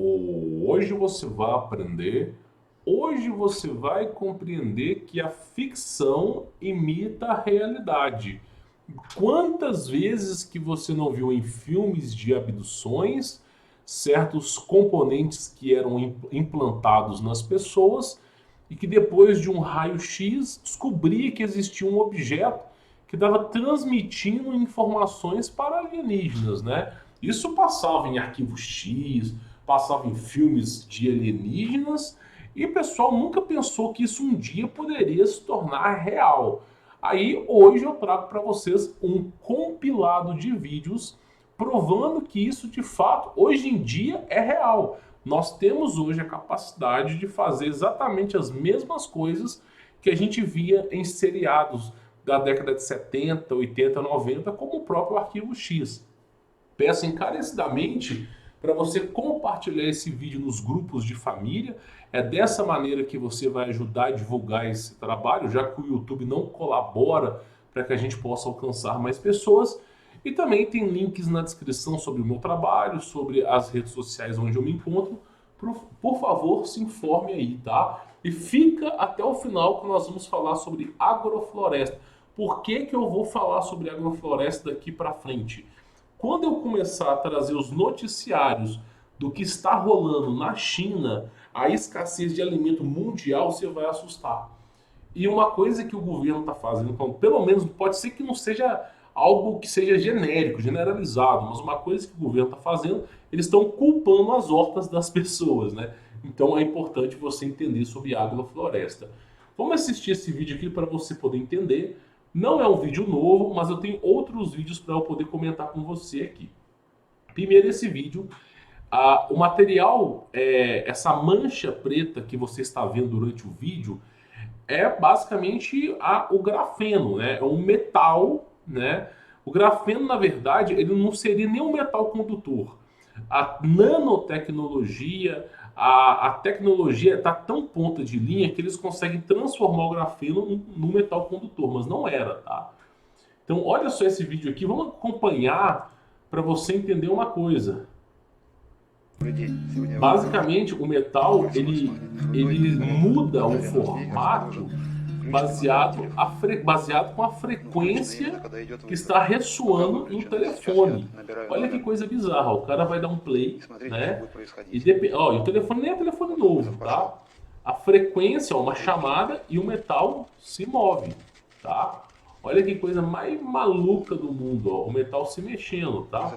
Hoje você vai aprender, hoje você vai compreender que a ficção imita a realidade. Quantas vezes que você não viu em filmes de abduções certos componentes que eram implantados nas pessoas e que depois de um raio-x descobria que existia um objeto que estava transmitindo informações para alienígenas, né? Isso passava em arquivo X, passava em filmes de alienígenas e o pessoal nunca pensou que isso um dia poderia se tornar real. Aí hoje eu trago para vocês um compilado de vídeos provando que isso de fato hoje em dia é real. Nós temos hoje a capacidade de fazer exatamente as mesmas coisas que a gente via em seriados da década de 70, 80, 90, como o próprio Arquivo X. Peço encarecidamente para você compartilhar esse vídeo nos grupos de família. É dessa maneira que você vai ajudar a divulgar esse trabalho, já que o YouTube não colabora para que a gente possa alcançar mais pessoas. E também tem links na descrição sobre o meu trabalho, sobre as redes sociais onde eu me encontro. Por favor, se informe aí, tá? E fica até o final que nós vamos falar sobre agrofloresta. Por que que eu vou falar sobre agrofloresta daqui para frente? Quando eu começar a trazer os noticiários do que está rolando na China, a escassez de alimento mundial, você vai assustar. E uma coisa que o governo está fazendo, então, pelo menos pode ser que não seja algo que seja genérico, generalizado, mas uma coisa que o governo está fazendo, eles estão culpando as hortas das pessoas, né? Então é importante você entender sobre agrofloresta. Vamos assistir esse vídeo aqui para você poder entender. Não é um vídeo novo, mas eu tenho outros vídeos para eu poder comentar com você aqui. Primeiro esse vídeo, o material, essa mancha preta que você está vendo durante o vídeo, é basicamente o grafeno, né? É um metal, né? O grafeno, na verdade, ele não seria nem um metal condutor. A nanotecnologia, a tecnologia está tão ponta de linha que eles conseguem transformar o grafeno num metal condutor, mas não era, tá? Então, olha só esse vídeo aqui, vamos acompanhar para você entender uma coisa. Basicamente, o metal ele muda o formato baseado com a frequência que está ressoando no telefone. Olha que coisa bizarra, o cara vai dar um play, né? E o telefone nem é telefone novo, tá? A frequência, uma chamada e o metal se move, tá? Olha que coisa mais maluca do mundo, ó, o metal se mexendo, tá?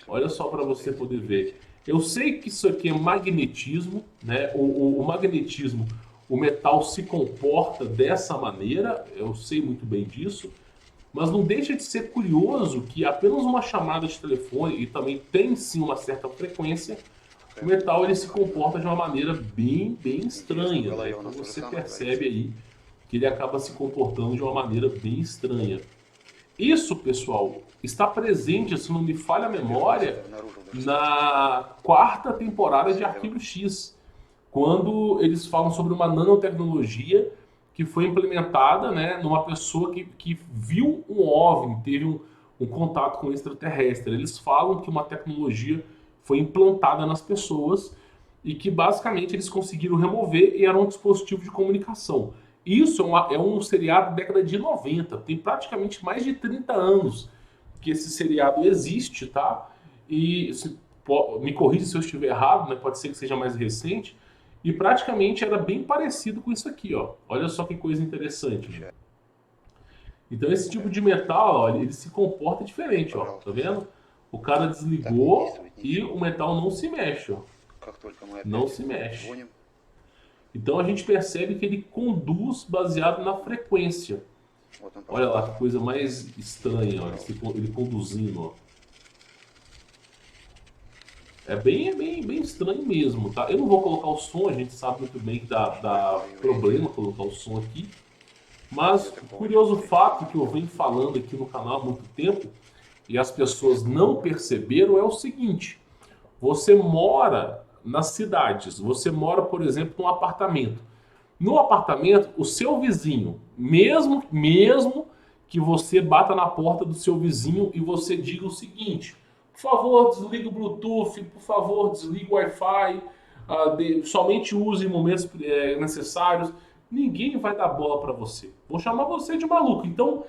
Olha só para você poder ver. Eu sei que isso aqui é magnetismo, né? O magnetismo, o metal se comporta dessa maneira, eu sei muito bem disso, mas não deixa de ser curioso que apenas uma chamada de telefone, e também tem sim uma certa frequência, o metal ele se comporta de uma maneira bem estranha, né? Então você percebe aí que ele acaba se comportando de uma maneira bem estranha. Isso, pessoal, está presente, se não me falha a memória, na quarta temporada de Arquivo X, quando eles falam sobre uma nanotecnologia que foi implementada, né, numa pessoa que viu um OVNI, teve um contato com um extraterrestre. Eles falam que uma tecnologia foi implantada nas pessoas e que basicamente eles conseguiram remover e era um dispositivo de comunicação. Isso é um seriado da década de 90, tem praticamente mais de 30 anos que esse seriado existe, tá? E me corrija se eu estiver errado, né? Pode ser que seja mais recente. E praticamente era bem parecido com isso aqui, ó. Olha só que coisa interessante. Então esse tipo de metal, ó, ele se comporta diferente, ó. Tá vendo? O cara desligou e o metal não se mexe, ó. Não se mexe. Então a gente percebe que ele conduz baseado na frequência. Olha lá que coisa mais estranha, ó, ele conduzindo, ó. É bem estranho mesmo, tá? Eu não vou colocar o som, a gente sabe muito bem que dá problema colocar o som aqui. Mas o curioso fato que eu venho falando aqui no canal há muito tempo e as pessoas não perceberam é o seguinte: você mora nas cidades, você mora, por exemplo, num apartamento. No apartamento, o seu vizinho, mesmo que você bata na porta do seu vizinho e você diga o seguinte: por favor, desliga o Bluetooth, por favor, desliga o Wi-Fi, somente use em momentos necessários. Ninguém vai dar bola para você. Vou chamar você de maluco. Então,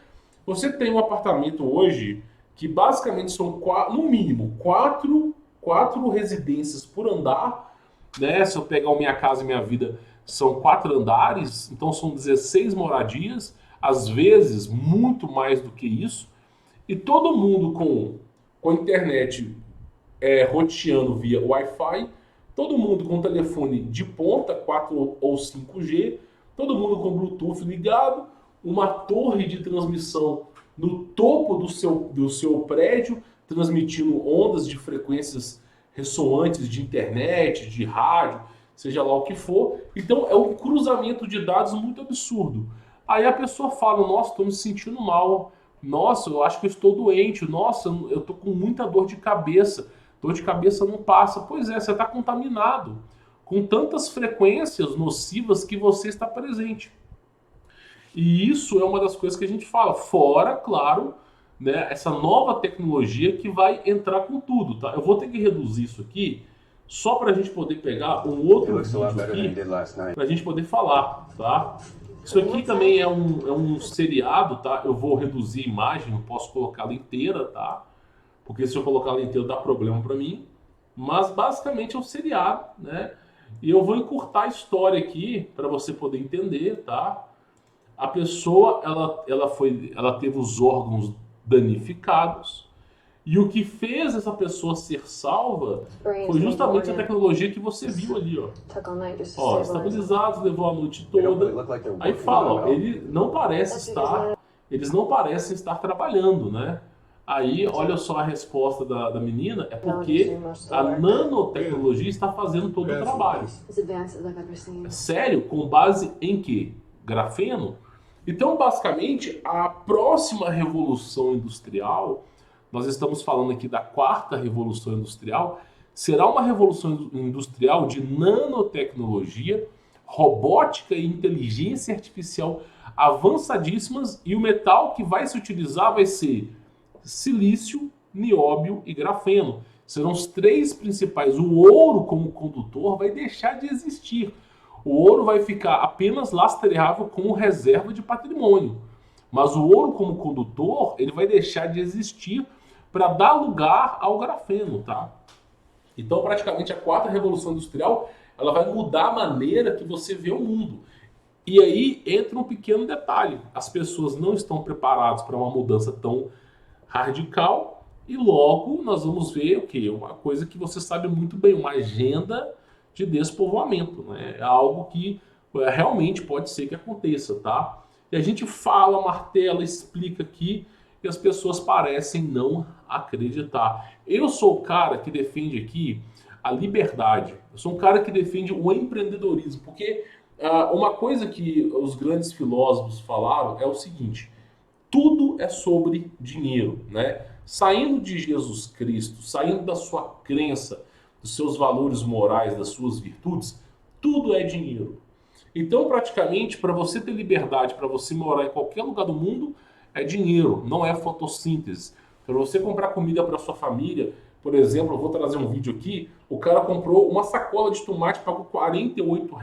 você tem um apartamento hoje que basicamente são, no mínimo, quatro residências por andar, né? Se eu pegar o Minha Casa e Minha Vida, são 4 andares, então são 16 moradias, às vezes muito mais do que isso, e todo mundo com a internet roteando via Wi-Fi, todo mundo com telefone de ponta, 4 ou 5G, todo mundo com Bluetooth ligado, uma torre de transmissão no topo do seu prédio, transmitindo ondas de frequências ressonantes de internet, de rádio, seja lá o que for. Então é um cruzamento de dados muito absurdo. Aí a pessoa fala, nossa, estou me sentindo mal, nossa, eu acho que eu estou doente, nossa, eu estou com muita dor de cabeça. Dor de cabeça não passa. Pois é, você está contaminado com tantas frequências nocivas que você está presente. E isso é uma das coisas que a gente fala. Fora, claro, né, essa nova tecnologia que vai entrar com tudo, tá? Eu vou ter que reduzir isso aqui só para a gente poder pegar um outro vídeo aqui para a gente poder falar, tá? Isso aqui também é um seriado, tá? Eu vou reduzir a imagem, não posso colocá-la inteira, tá? Porque se eu colocar ela inteira dá problema para mim. Mas basicamente é um seriado, né? E eu vou encurtar a história aqui para você poder entender, tá? A pessoa, ela teve os órgãos danificados. E o que fez essa pessoa ser salva foi justamente a tecnologia que você viu ali, ó. Ó, estabilizados, levou a noite toda. Aí fala, ó, eles não parecem estar trabalhando, né? Aí, olha só a resposta da menina, é porque a nanotecnologia está fazendo todo o trabalho. Sério? Com base em quê? Grafeno? Então, basicamente, a próxima revolução industrial, nós estamos falando aqui da quarta revolução industrial, será uma revolução industrial de nanotecnologia, robótica e inteligência artificial avançadíssimas, e o metal que vai se utilizar vai ser silício, nióbio e grafeno. Serão os 3 principais. O ouro como condutor vai deixar de existir. O ouro vai ficar apenas lastreável como reserva de patrimônio. Mas o ouro como condutor, ele vai deixar de existir para dar lugar ao grafeno, tá? Então, praticamente, a quarta revolução industrial, ela vai mudar a maneira que você vê o mundo. E aí entra um pequeno detalhe. As pessoas não estão preparadas para uma mudança tão radical, e logo nós vamos ver o quê? Uma coisa que você sabe muito bem, uma agenda de despovoamento, né? É algo que realmente pode ser que aconteça, tá? E a gente fala, martela, explica aqui, e as pessoas parecem não acreditar. Eu sou o cara que defende aqui a liberdade, eu sou um cara que defende o empreendedorismo, porque uma coisa que os grandes filósofos falaram é o seguinte: tudo é sobre dinheiro, né? Saindo de Jesus Cristo, saindo da sua crença, dos seus valores morais, das suas virtudes, tudo é dinheiro. Então, praticamente, para você ter liberdade, para você morar em qualquer lugar do mundo, é dinheiro, não é fotossíntese. Para você comprar comida para sua família, por exemplo, eu vou trazer um vídeo aqui, o cara comprou uma sacola de tomate, pagou R$ 48,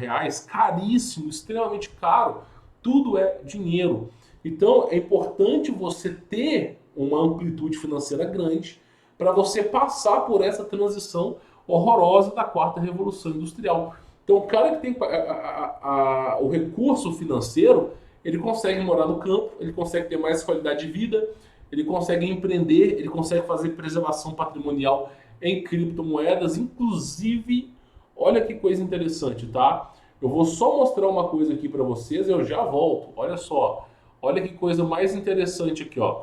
caríssimo, extremamente caro. Tudo é dinheiro. Então, é importante você ter uma amplitude financeira grande para você passar por essa transição horrorosa da quarta revolução industrial. Então, o cara que tem o recurso financeiro, ele consegue morar no campo, ele consegue ter mais qualidade de vida, ele consegue empreender, ele consegue fazer preservação patrimonial em criptomoedas, inclusive, olha que coisa interessante, tá? Eu vou só mostrar uma coisa aqui para vocês e eu já volto. Olha só. Olha que coisa mais interessante aqui, ó.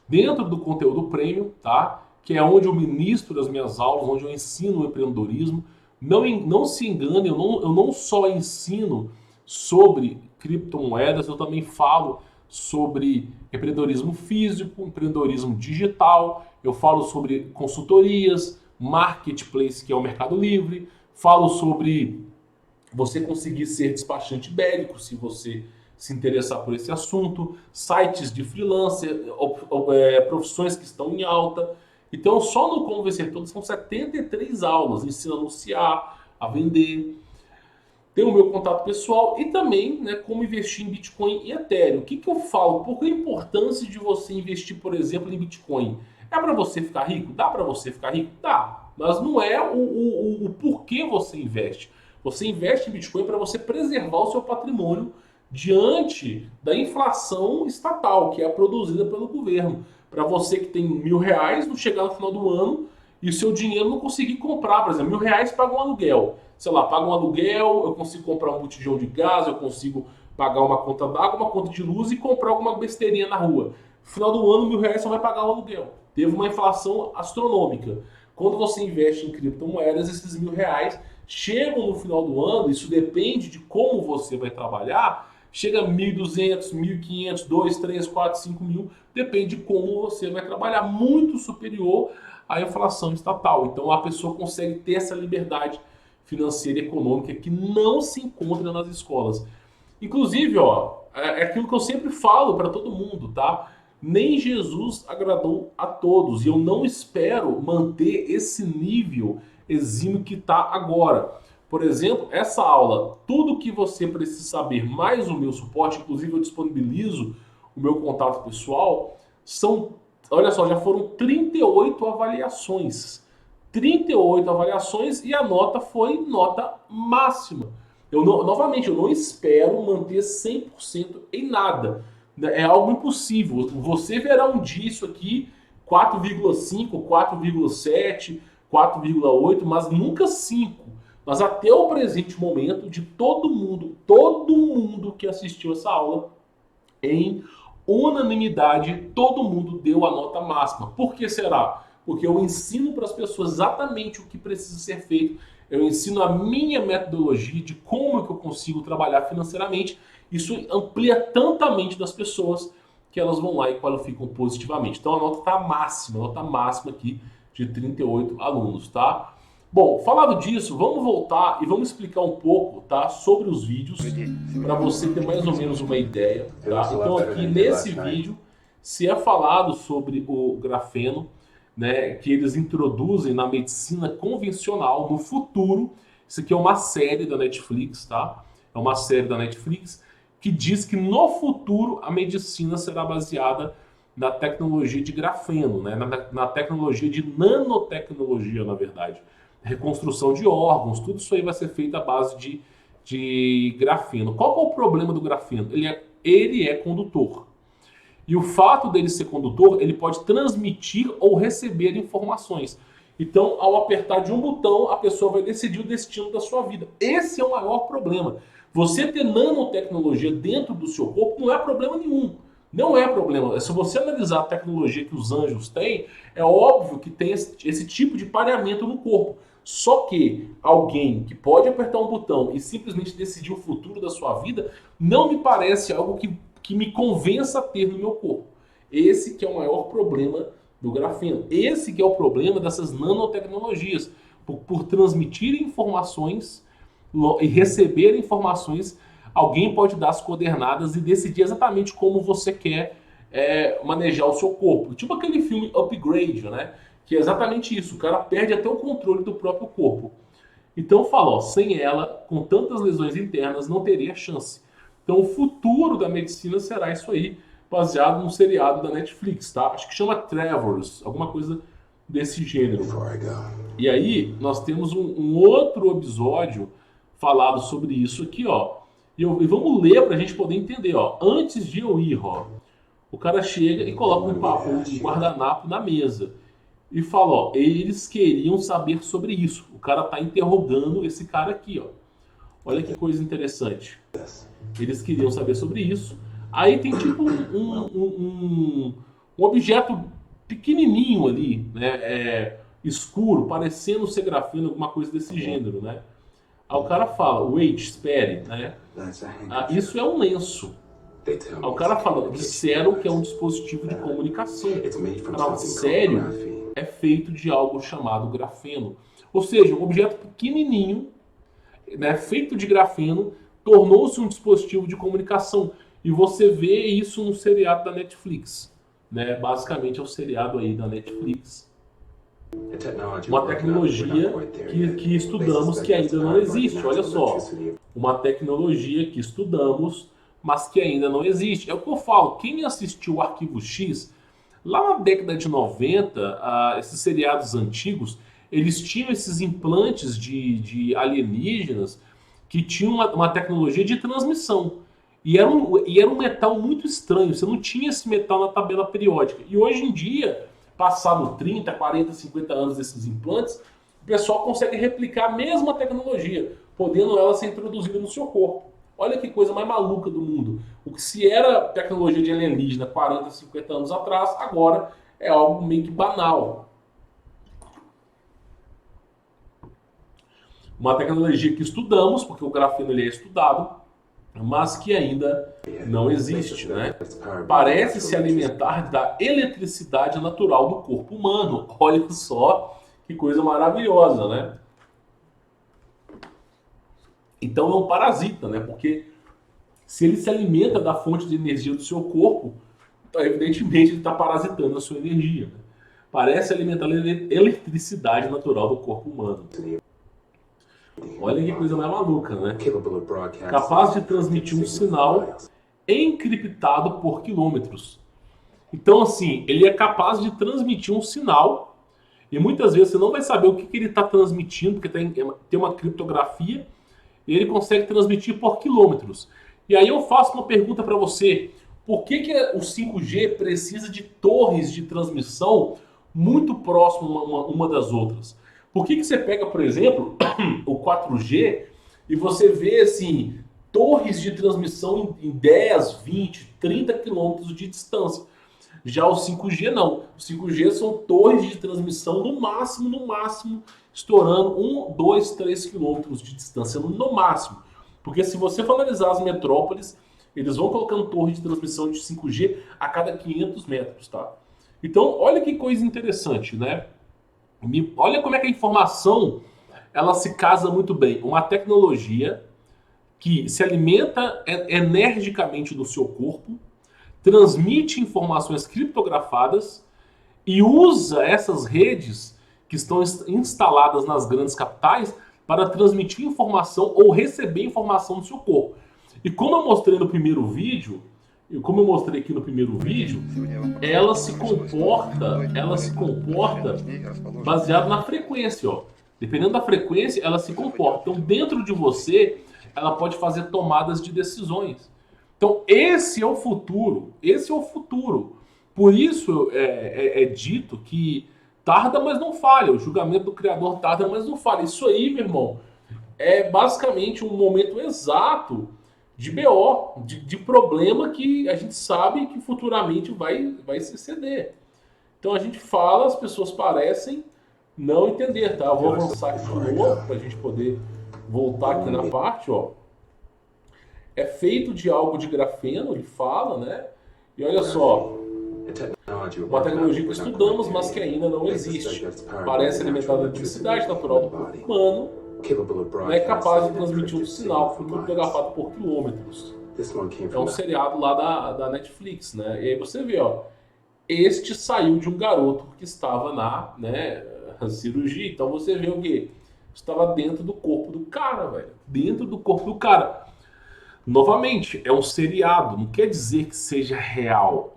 Dentro do conteúdo premium, tá? Que é onde eu ministro as minhas aulas, onde eu ensino o empreendedorismo. Não se engane, eu não só ensino sobre criptomoedas, eu também falo sobre empreendedorismo físico, empreendedorismo digital, eu falo sobre consultorias, marketplace, que é o Mercado Livre, falo sobre você conseguir ser despachante bélico, se você se interessar por esse assunto, sites de freelancer, profissões que estão em alta. Então, só no Como Vencer Todos são 73 aulas. Ensino a anunciar, a vender. Tem o meu contato pessoal e também, né, como investir em Bitcoin e Ethereum. O que eu falo? Por que a importância de você investir, por exemplo, em Bitcoin? É para você ficar rico? Dá para você ficar rico? Dá. Mas não é o porquê você investe. Você investe em Bitcoin para você preservar o seu patrimônio diante da inflação estatal, que é produzida pelo governo. Para você que tem R$ 1.000, não chegar no final do ano e o seu dinheiro não conseguir comprar, por exemplo, R$ 1.000 paga um aluguel. Sei lá, paga um aluguel, eu consigo comprar um botijão de gás, eu consigo pagar uma conta d'água, uma conta de luz e comprar alguma besteirinha na rua. No final do ano, R$ 1.000 só vai pagar o aluguel. Teve uma inflação astronômica. Quando você investe em criptomoedas, esses R$ 1.000 chegam no final do ano, isso depende de como você vai trabalhar, chega a 1.200, 1.500, 2, 3, 4, 5 mil, depende de como você vai trabalhar, muito superior à inflação estatal. Então a pessoa consegue ter essa liberdade financeira e econômica que não se encontra nas escolas. Inclusive, ó, é aquilo que eu sempre falo para todo mundo, tá? Nem Jesus agradou a todos e eu não espero manter esse nível exímio que está agora. Por exemplo, essa aula, tudo que você precisa saber, mais o meu suporte, inclusive eu disponibilizo o meu contato pessoal, são, olha só, já foram 38 avaliações. 38 avaliações e a nota foi nota máxima. Novamente, eu não espero manter 100% em nada. É algo impossível. Você verá um dia isso aqui 4,5, 4,7, 4,8, mas nunca 5. Mas até o presente momento, de todo mundo que assistiu essa aula, em unanimidade, todo mundo deu a nota máxima. Por que será? Porque eu ensino para as pessoas exatamente o que precisa ser feito. Eu ensino a minha metodologia de como que eu consigo trabalhar financeiramente. Isso amplia tanto a mente das pessoas que elas vão lá e qualificam positivamente. Então a nota está máxima, a nota máxima aqui de 38 alunos, tá? Bom, falado disso, vamos voltar e vamos explicar um pouco, tá, sobre os vídeos para você ter mais ou menos uma ideia, tá? Então aqui nesse vídeo se é falado sobre o grafeno, né, que eles introduzem na medicina convencional no futuro. Isso aqui é uma série da Netflix, tá? É uma série da Netflix que diz que no futuro a medicina será baseada na tecnologia de grafeno, né? Na tecnologia de nanotecnologia, na verdade. Reconstrução de órgãos, tudo isso aí vai ser feito à base de grafeno. Qual que é o problema do grafeno? Ele é condutor. E o fato dele ser condutor, ele pode transmitir ou receber informações. Então, ao apertar de um botão, a pessoa vai decidir o destino da sua vida. Esse é o maior problema. Você ter nanotecnologia dentro do seu corpo não é problema nenhum. Não é problema. Se você analisar a tecnologia que os anjos têm, é óbvio que tem esse tipo de pareamento no corpo. Só que alguém que pode apertar um botão e simplesmente decidir o futuro da sua vida, não me parece algo que me convença a ter no meu corpo. Esse que é o maior problema do grafeno. Esse que é o problema dessas nanotecnologias. Por transmitir informações e receber informações, alguém pode dar as coordenadas e decidir exatamente como você quer manejar o seu corpo. Tipo aquele filme Upgrade, né? Que é exatamente isso. O cara perde até o controle do próprio corpo. Então fala, ó, sem ela, com tantas lesões internas, não teria chance. Então o futuro da medicina será isso aí, baseado num seriado da Netflix, tá? Acho que chama Travers, alguma coisa desse gênero. E aí nós temos um outro episódio falado sobre isso aqui, ó. E vamos ler pra gente poder entender, ó. Antes de eu ir, ó, o cara chega e coloca um guardanapo na mesa. E fala, ó, eles queriam saber sobre isso. O cara tá interrogando esse cara aqui, ó. Olha que coisa interessante. Eles queriam saber sobre isso. Aí tem tipo um objeto pequenininho ali, né? Escuro, parecendo ser grafeno, alguma coisa desse gênero, né? Aí o cara fala, wait, espere, né? Isso é um lenço. Aí o cara fala, disseram que é um dispositivo de comunicação. Não, sério? É feito de algo chamado grafeno. Ou seja, um objeto pequenininho, né, feito de grafeno, tornou-se um dispositivo de comunicação. E você vê isso no seriado da Netflix. Né? Basicamente é o seriado aí da Netflix. Uma tecnologia que estudamos que ainda não existe. Olha só, uma tecnologia que estudamos, mas que ainda não existe. É o que eu falo, quem assistiu o Arquivo X, lá na década de 90, esses seriados antigos, eles tinham esses implantes de alienígenas que tinham uma tecnologia de transmissão. E era um metal muito estranho, você não tinha esse metal na tabela periódica. E hoje em dia, passado 30, 40, 50 anos desses implantes, o pessoal consegue replicar a mesma tecnologia, podendo ela ser introduzida no seu corpo. Olha que coisa mais maluca do mundo. O que se era tecnologia de alienígena 40, 50 anos atrás, agora é algo meio que banal. Uma tecnologia que estudamos, porque o grafeno ele é estudado, mas que ainda não existe, né? Parece se alimentar da eletricidade natural do corpo humano. Olha só que coisa maravilhosa, né? Então é um parasita, né? Porque se ele se alimenta da fonte de energia do seu corpo, então, evidentemente ele está parasitando a sua energia. Né? Parece alimentar a eletricidade natural do corpo humano. Olha que coisa mais maluca, né? Capaz de transmitir um sinal encriptado por quilômetros. Então, assim, ele é capaz de transmitir um sinal e muitas vezes você não vai saber o que ele está transmitindo, porque tem uma criptografia e ele consegue transmitir por quilômetros. E aí eu faço uma pergunta para você. Por que o 5G precisa de torres de transmissão muito próximas uma das outras? Por que você pega, por exemplo, o 4G e você vê assim, torres de transmissão em 10, 20, 30 quilômetros de distância? Já o 5G não. O 5G são torres de transmissão no máximo, estourando 1, 2, 3 quilômetros de distância, no máximo. Porque se você for analisar as metrópoles, eles vão colocando torre de transmissão de 5G a cada 500 metros, tá? Então, olha que coisa interessante, né? Olha como é que a informação ela se casa muito bem. Uma tecnologia que se alimenta energicamente do seu corpo, transmite informações criptografadas e usa essas redes que estão instaladas nas grandes capitais para transmitir informação ou receber informação do seu corpo. E como eu mostrei no primeiro vídeo, ela se comporta baseado na frequência, ó. Dependendo da frequência, ela se comporta. Então, dentro de você, ela pode fazer tomadas de decisões. Então, esse é o futuro. Por isso é dito que tarda, mas não falha. O julgamento do Criador tarda, mas não falha. Isso aí, meu irmão, é basicamente um momento exato de BO, de problema que a gente sabe que futuramente vai se ceder. Então a gente fala, as pessoas parecem não entender, tá? Eu vou avançar aqui de novo para a gente poder voltar aqui na parte, ó. É feito de algo de grafeno, ele fala, né? E olha só, uma tecnologia que estudamos, mas que ainda não existe. Parece alimentar a eletricidade natural do corpo humano, não é capaz de transmitir um sinal criptografado por quilômetros. É um seriado lá da Netflix, né? E aí você vê, ó, este saiu de um garoto que estava na, né, cirurgia. Então você vê o quê? Estava dentro do corpo do cara, velho. Dentro do corpo do cara. Novamente, é um seriado. Não quer dizer que seja real.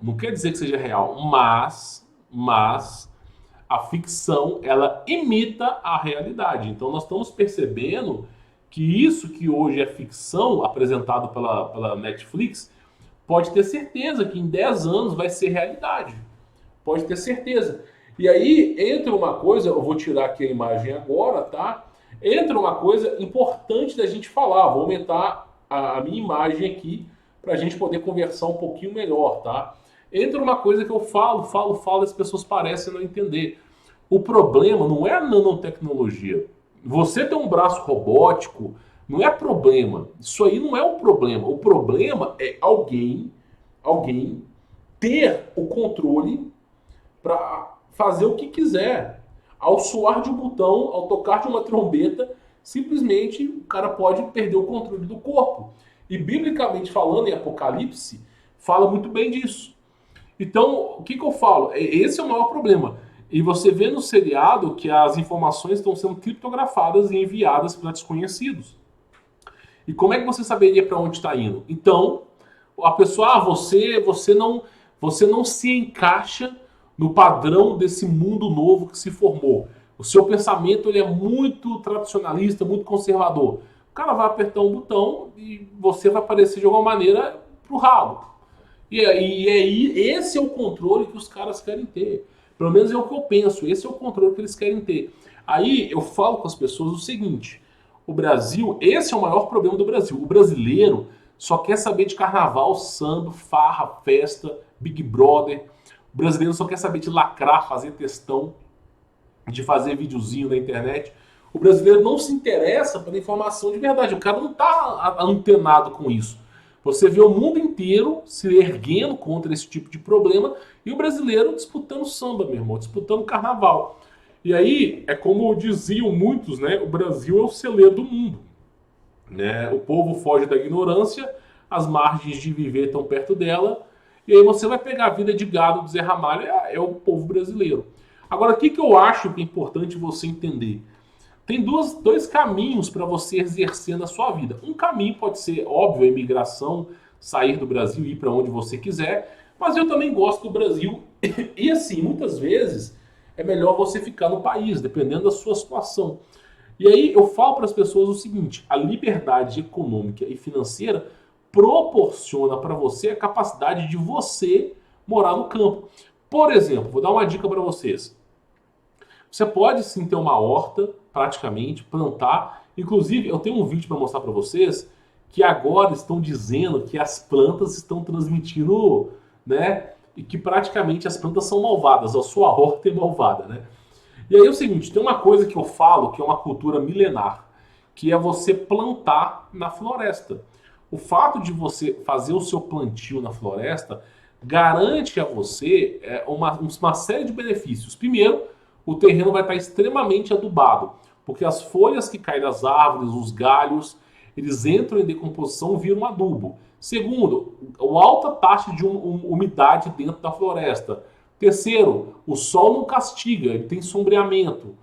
Mas a ficção, ela imita a realidade. Então nós estamos percebendo que isso que hoje é ficção, apresentado pela Netflix, pode ter certeza que em 10 anos vai ser realidade. Pode ter certeza. E aí entra uma coisa, eu vou tirar aqui a imagem agora, tá? Entra uma coisa importante da gente falar. Vou aumentar a minha imagem aqui para a gente poder conversar um pouquinho melhor, tá? Entra uma coisa que eu falo, e as pessoas parecem não entender. O problema não é a nanotecnologia. Você ter um braço robótico não é problema. Isso aí não é o problema. O problema é alguém ter o controle para fazer o que quiser. Ao soar de um botão, ao tocar de uma trombeta, simplesmente o cara pode perder o controle do corpo. E biblicamente falando, em Apocalipse, fala muito bem disso. Então, o que eu falo? Esse é o maior problema. E você vê no seriado que as informações estão sendo criptografadas e enviadas para desconhecidos. E como é que você saberia para onde está indo? Então, a pessoa, você não se encaixa no padrão desse mundo novo que se formou. O seu pensamento ele é muito tradicionalista, muito conservador. O cara vai apertar um botão e você vai aparecer de alguma maneira pro ralo. E aí, esse é o controle que os caras querem ter. Pelo menos é o que eu penso, esse é o controle que eles querem ter. Aí eu falo com as pessoas o seguinte: o Brasil, esse é o maior problema do Brasil. O brasileiro só quer saber de carnaval, samba, farra, festa, Big Brother. O brasileiro só quer saber de lacrar, fazer textão, de fazer videozinho na internet. O brasileiro não se interessa pela informação de verdade. O cara não está antenado com isso. Você vê o mundo inteiro se erguendo contra esse tipo de problema e o brasileiro disputando samba, meu irmão, disputando carnaval. E aí, é como diziam muitos, né? O Brasil é o celeiro do mundo. Né? O povo foge da ignorância, as margens de viver estão perto dela, e aí você vai pegar a vida de gado do Zé Ramalho, é o povo brasileiro. Agora, o que eu acho que é importante você entender? Tem dois caminhos para você exercer na sua vida. Um caminho pode ser, óbvio, a imigração, sair do Brasil e ir para onde você quiser, mas eu também gosto do Brasil. E assim, muitas vezes é melhor você ficar no país, dependendo da sua situação. E aí eu falo para as pessoas o seguinte: a liberdade econômica e financeira proporciona para você a capacidade de você morar no campo. Por exemplo, vou dar uma dica para vocês. Você pode sim ter uma horta, praticamente, plantar. Inclusive, eu tenho um vídeo para mostrar para vocês que agora estão dizendo que as plantas estão transmitindo, né? E que praticamente as plantas são malvadas, a sua horta é malvada, né? E aí é o seguinte, tem uma coisa que eu falo que é uma cultura milenar, que é você plantar na floresta. O fato de você fazer o seu plantio na floresta garante a você uma série de benefícios. Primeiro, o terreno vai estar extremamente adubado, porque as folhas que caem das árvores, os galhos, eles entram em decomposição e viram adubo. Segundo, a alta taxa de umidade dentro da floresta. Terceiro, o sol não castiga, ele tem sombreamento.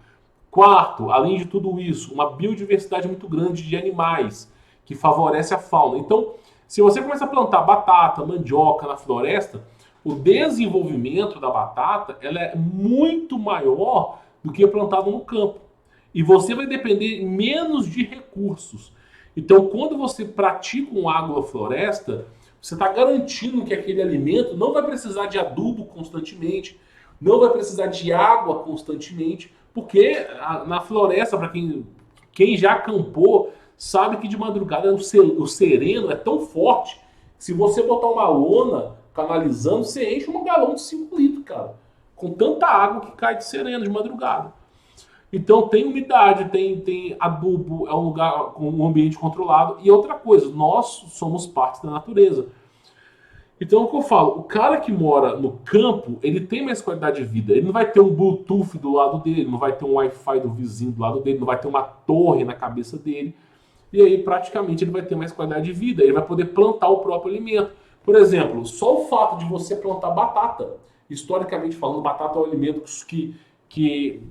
Quarto, além de tudo isso, uma biodiversidade muito grande de animais, que favorece a fauna. Então, se você começa a plantar batata, mandioca na floresta, o desenvolvimento da batata ela é muito maior do que plantado no campo. E você vai depender menos de recursos. Então, quando você pratica um agrofloresta, você está garantindo que aquele alimento não vai precisar de adubo constantemente, não vai precisar de água constantemente, porque na floresta, para quem já acampou, sabe que de madrugada o sereno é tão forte que se você botar uma lona canalizando, você enche um galão de 5 litros, cara. Com tanta água que cai de sereno de madrugada. Então tem umidade, tem adubo, é um lugar com um ambiente controlado. E outra coisa, nós somos parte da natureza. Então é o que eu falo, o cara que mora no campo, ele tem mais qualidade de vida. Ele não vai ter um Bluetooth do lado dele, não vai ter um Wi-Fi do vizinho do lado dele, não vai ter uma torre na cabeça dele. E aí praticamente ele vai ter mais qualidade de vida, ele vai poder plantar o próprio alimento. Por exemplo, só o fato de você plantar batata, historicamente falando, batata é um alimento que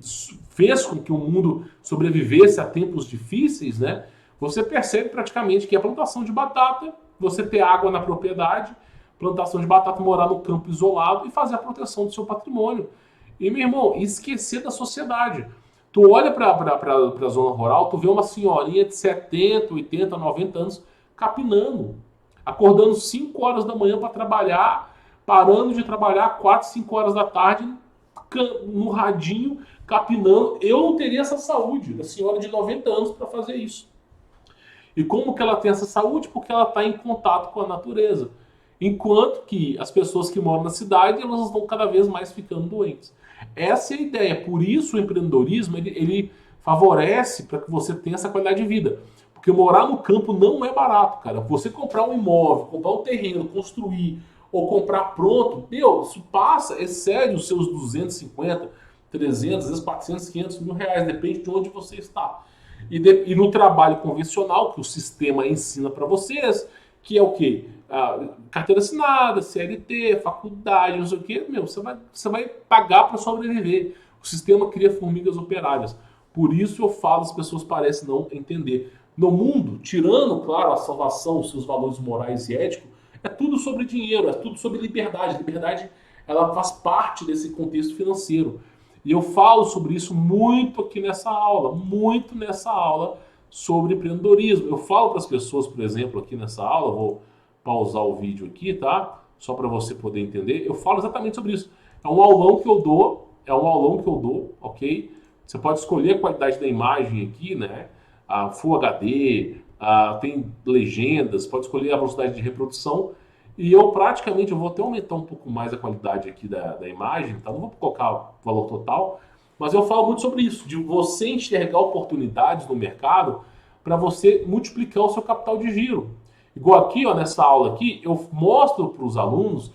fez com que o mundo sobrevivesse a tempos difíceis, né? Você percebe praticamente que a plantação de batata, você ter água na propriedade, plantação de batata, morar no campo isolado e fazer a proteção do seu patrimônio. E, meu irmão, esquecer da sociedade. Tu olha para a zona rural, tu vê uma senhorinha de 70, 80, 90 anos capinando, acordando 5 horas da manhã para trabalhar, parando de trabalhar 4, 5 horas da tarde no radinho, capinando. Eu não teria essa saúde da senhora de 90 anos para fazer isso. E como que ela tem essa saúde? Porque ela está em contato com a natureza. Enquanto que as pessoas que moram na cidade, elas estão cada vez mais ficando doentes. Essa é a ideia. Por isso o empreendedorismo ele favorece para que você tenha essa qualidade de vida. Porque morar no campo não é barato, cara. Você comprar um imóvel, comprar um terreno, construir ou comprar pronto, meu, isso passa, excede os seus 250, 300, às vezes 400, 500 mil reais, depende de onde você está. E no trabalho convencional, que o sistema ensina para vocês, que é o quê? Carteira assinada, CLT, faculdade, não sei o quê, meu, você vai pagar para sobreviver. O sistema cria formigas operárias. Por isso eu falo, as pessoas parecem não entender. No mundo, tirando, claro, a salvação, os seus valores morais e éticos, é tudo sobre dinheiro, é tudo sobre liberdade. Liberdade, ela faz parte desse contexto financeiro. E eu falo sobre isso muito aqui nessa aula, muito nessa aula sobre empreendedorismo. Eu falo para as pessoas, por exemplo, aqui nessa aula, vou pausar o vídeo aqui, tá? Só para você poder entender. Eu falo exatamente sobre isso. É um aulão que eu dou, ok? Você pode escolher a qualidade da imagem aqui, né? A Full HD, tem legendas, pode escolher a velocidade de reprodução. E eu praticamente, eu vou até aumentar um pouco mais a qualidade aqui da imagem, tá? Não vou colocar o valor total, mas eu falo muito sobre isso, de você enxergar oportunidades no mercado para você multiplicar o seu capital de giro. Igual aqui, ó, nessa aula aqui, eu mostro para os alunos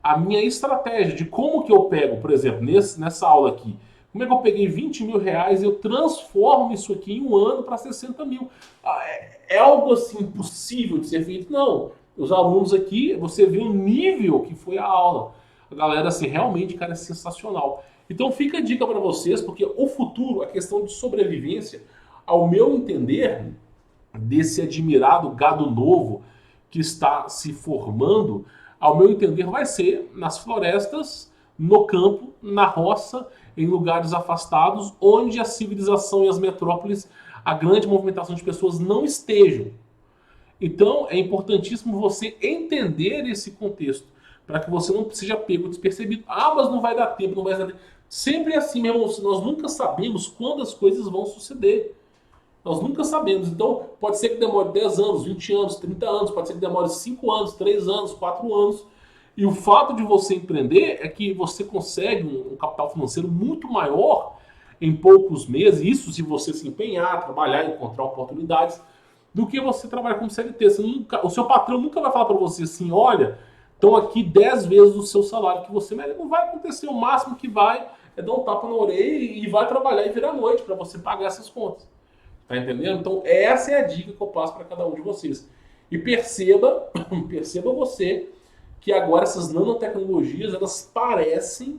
a minha estratégia de como que eu pego, por exemplo, nessa aula aqui, como é que eu peguei 20 mil reais e eu transformo isso aqui em um ano para 60 mil. É algo assim impossível de ser feito? Não. Os alunos aqui, você vê o nível que foi a aula. A galera, assim, realmente, cara, é sensacional. Então fica a dica para vocês, porque o futuro, a questão de sobrevivência, ao meu entender, desse admirado gado novo que está se formando, ao meu entender, vai ser nas florestas, no campo, na roça, em lugares afastados, onde a civilização e as metrópoles, a grande movimentação de pessoas não estejam. Então, é importantíssimo você entender esse contexto, para que você não seja pego despercebido. Ah, mas não vai dar tempo, não vai dar tempo. Sempre é assim, meu irmão, nós nunca sabemos quando as coisas vão suceder. Nós nunca sabemos. Então, pode ser que demore 10 anos, 20 anos, 30 anos, pode ser que demore 5 anos, 3 anos, 4 anos. E o fato de você empreender é que você consegue um capital financeiro muito maior em poucos meses, isso se você se empenhar, trabalhar, encontrar oportunidades, do que você trabalhar como CLT. O seu patrão nunca vai falar para você assim, olha, estão aqui 10 vezes o seu salário que você merece. Não vai acontecer. O máximo que vai é dar um tapa na orelha e vai trabalhar e virar noite para você pagar essas contas. Tá entendendo? Então essa é a dica que eu passo para cada um de vocês. E perceba você que agora essas nanotecnologias, elas parecem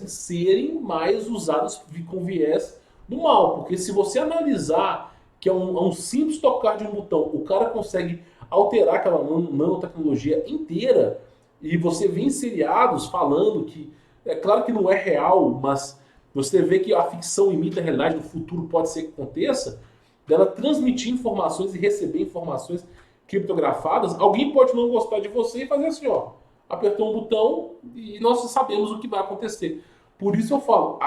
serem mais usadas com viés do mal. Porque se você analisar que é um simples tocar de um botão, o cara consegue alterar aquela nanotecnologia inteira, e você vê em seriados falando que, é claro que não é real, mas você vê que a ficção imita a realidade, do futuro pode ser que aconteça, dela transmitir informações e receber informações criptografadas. Alguém pode não gostar de você e fazer assim, ó, apertou um botão e nós sabemos o que vai acontecer. Por isso eu falo,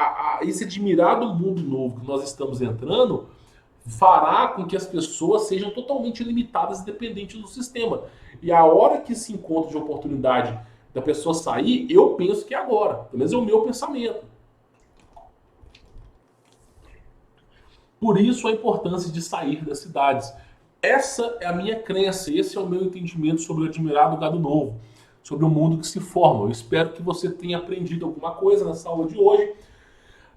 esse admirado mundo novo que nós estamos entrando fará com que as pessoas sejam totalmente limitadas e dependentes do sistema. E a hora que se encontra de oportunidade da pessoa sair, eu penso que é agora. Pelo menos é o meu pensamento. Por isso a importância de sair das cidades. Essa é a minha crença, esse é o meu entendimento sobre o admirado gado novo, sobre o mundo que se forma. Eu espero que você tenha aprendido alguma coisa nessa aula de hoje.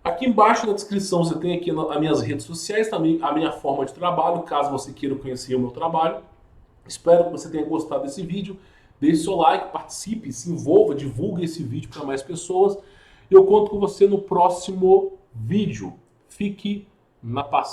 Aqui embaixo na descrição você tem aqui as minhas redes sociais, também a minha forma de trabalho, caso você queira conhecer o meu trabalho. Espero que você tenha gostado desse vídeo. Deixe seu like, participe, se envolva, divulgue esse vídeo para mais pessoas. Eu conto com você no próximo vídeo. Fique na paz.